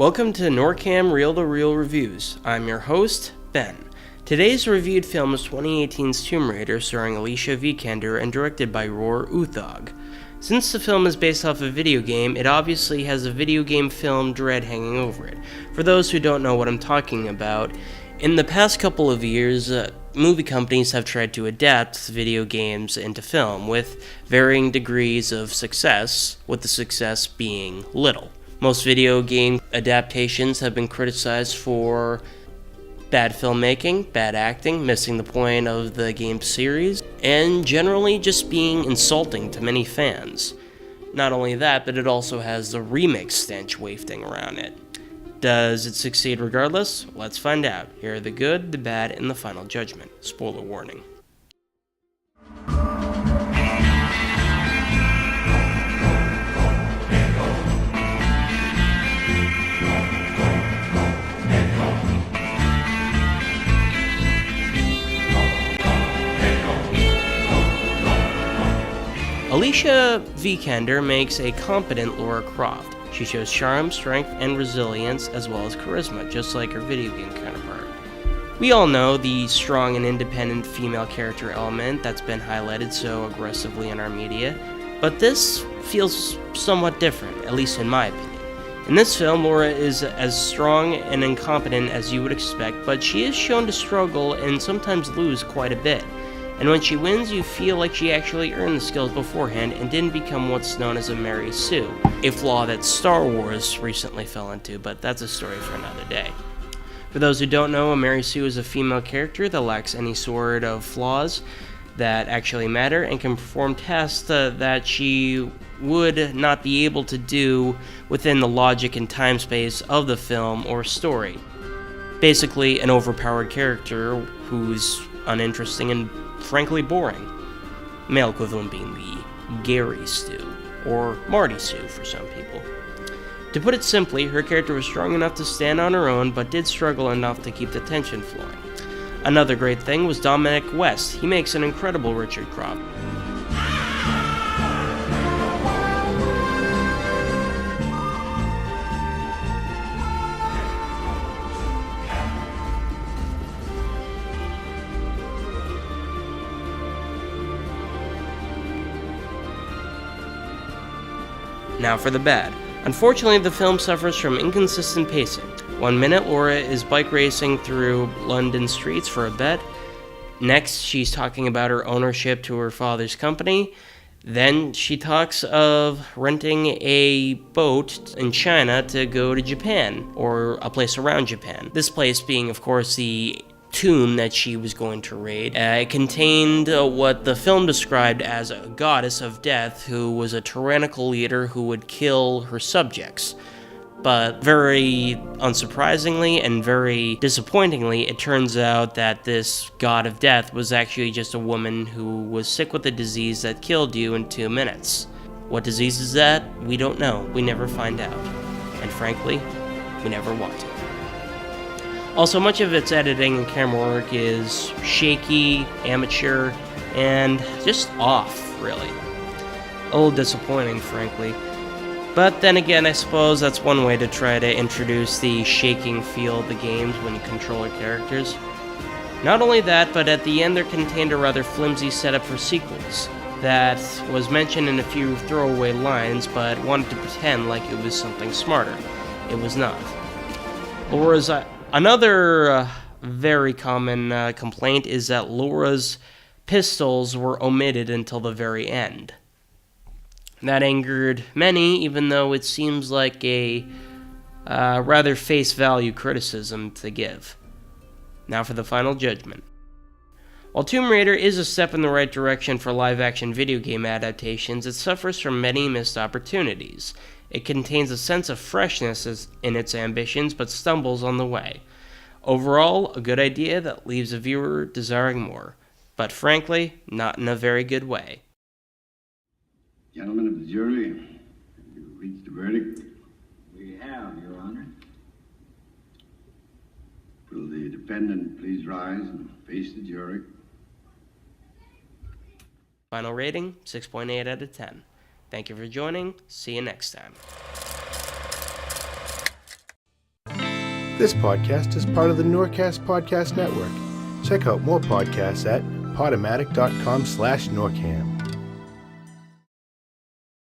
Welcome to NORCAM Reel-to-Reel Reviews. I'm your host, Ben. Today's reviewed film is 2018's Tomb Raider, starring Alicia Vikander and directed by Roar Uthaug. Since the film is based off a video game, it obviously has a video game film dread hanging over it. For those who don't know what I'm talking about, in the past couple of years, movie companies have tried to adapt video games into film with varying degrees of success, with the success being little. Most video game adaptations have been criticized for bad filmmaking, bad acting, missing the point of the game series, and generally just being insulting to many fans. Not only that, but it also has the remake stench wafting around it. Does it succeed regardless? Let's find out. Here are the good, the bad, and the final judgment. Spoiler warning. Alicia Vikander makes a competent Lara Croft. She shows charm, strength, and resilience, as well as charisma, just like her video game counterpart. We all know the strong and independent female character element that's been highlighted so aggressively in our media, but this feels somewhat different, at least in my opinion. In this film, Lara is as strong and incompetent as you would expect, but she is shown to struggle and sometimes lose quite a bit. And when she wins, you feel like she actually earned the skills beforehand and didn't become what's known as a Mary Sue, a flaw that Star Wars recently fell into, but that's a story for another day. For those who don't know, a Mary Sue is a female character that lacks any sort of flaws that actually matter and can perform tasks that she would not be able to do within the logic and time space of the film or story. Basically, an overpowered character who's uninteresting and frankly boring. Male equivalent being the Gary Stew, or Marty Sue for some people. To put it simply, her character was strong enough to stand on her own, but did struggle enough to keep the tension flowing. Another great thing was Dominic West. He makes an incredible Richard Croft. Now for the bad. Unfortunately, the film suffers from inconsistent pacing. 1 minute, Lara is bike racing through London streets for a bet. Next, she's talking about her ownership to her father's company. Then she talks of renting a boat in China to go to Japan, or a place around Japan. This place being, of course, the tomb that she was going to raid. It contained what the film described as a goddess of death who was a tyrannical leader who would kill her subjects. But very unsurprisingly and very disappointingly, it turns out that this god of death was actually just a woman who was sick with a disease that killed you in 2 minutes. What disease is that? We don't know. We never find out. And frankly, we never want to. Also, much of its editing and camera work is shaky, amateur, and just off, really. A little disappointing, frankly. But then again, I suppose that's one way to try to introduce the shaking feel of the games when you control your characters. Not only that, but at the end there contained a rather flimsy setup for sequels that was mentioned in a few throwaway lines, but wanted to pretend like it was something smarter. It was not. Lara's Another very common complaint is that Lara's pistols were omitted until the very end. That angered many, even though it seems like a rather face value criticism to give. Now for the final judgment. While Tomb Raider is a step in the right direction for live-action video game adaptations, it suffers from many missed opportunities. It contains a sense of freshness in its ambitions, but stumbles on the way. Overall, a good idea that leaves a viewer desiring more, but frankly, not in a very good way. Gentlemen of the jury, have you reached a verdict? We have, Your Honor. Will the defendant please rise and face the jury? Final rating, 6.8 out of 10. Thank you for joining. See you next time. This podcast is part of the NORCA'S Podcast Network. Check out more podcasts at podomatic.com/NORCAM.